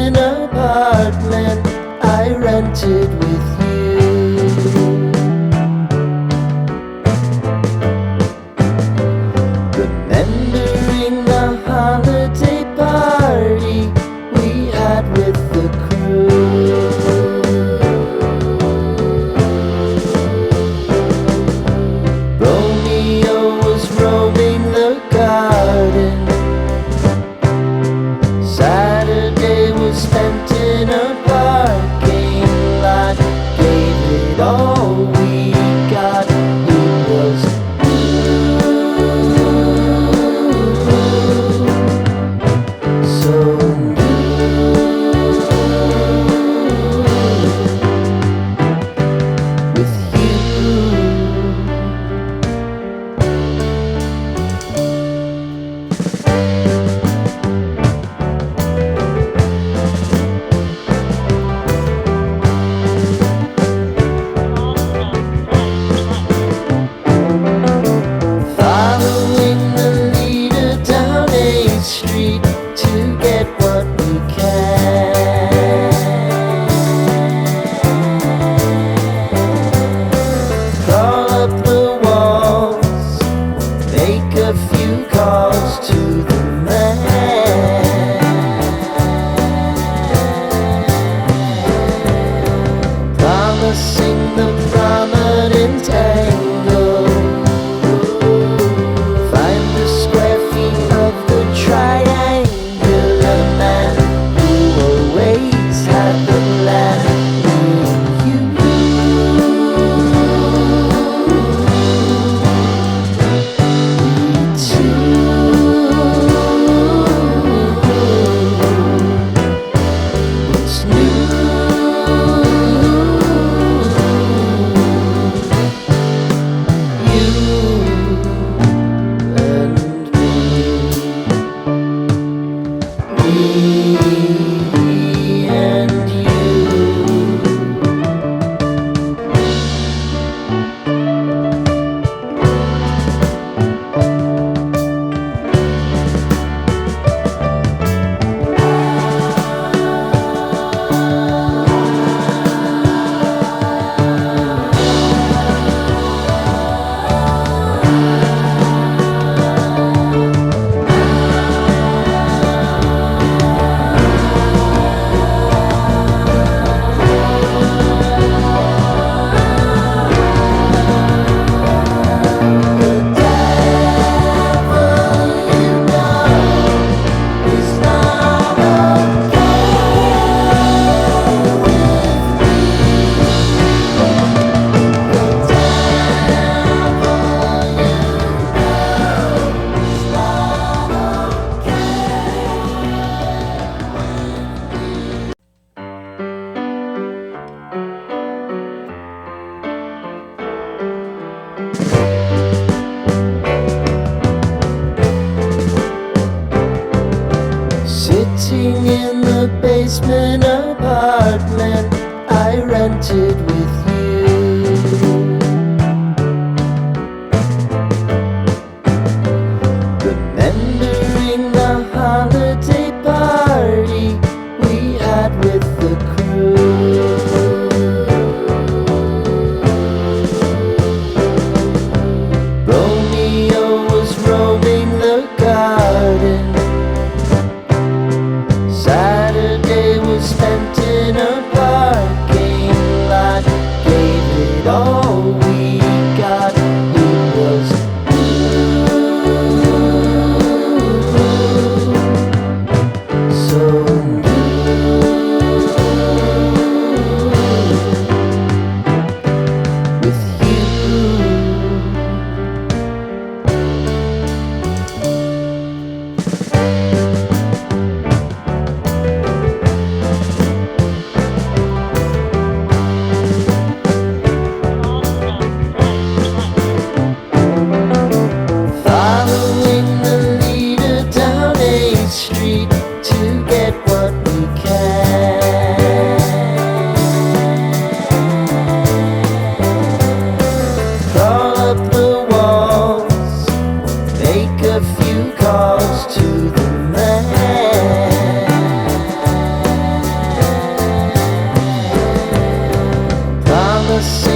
basement apartment I rented with you. Remembering the holiday party we had with the crew. Romeo was roaming the garden. Saturday was spent in a parking lot. Gave it all we got. It was so with you. Following the leader down 8th Street to get what we can. Crawl up the walls, make a few calls to the man. Promising the prominent angle. Find the square feet of the triangular man who always had the plan. You what's new? Me and you. Sitting in the basement apartment I rented with you. Remembering the holiday party we had with the crew. Romeo was roaming the garden. Saturday was spent in a parking lot. the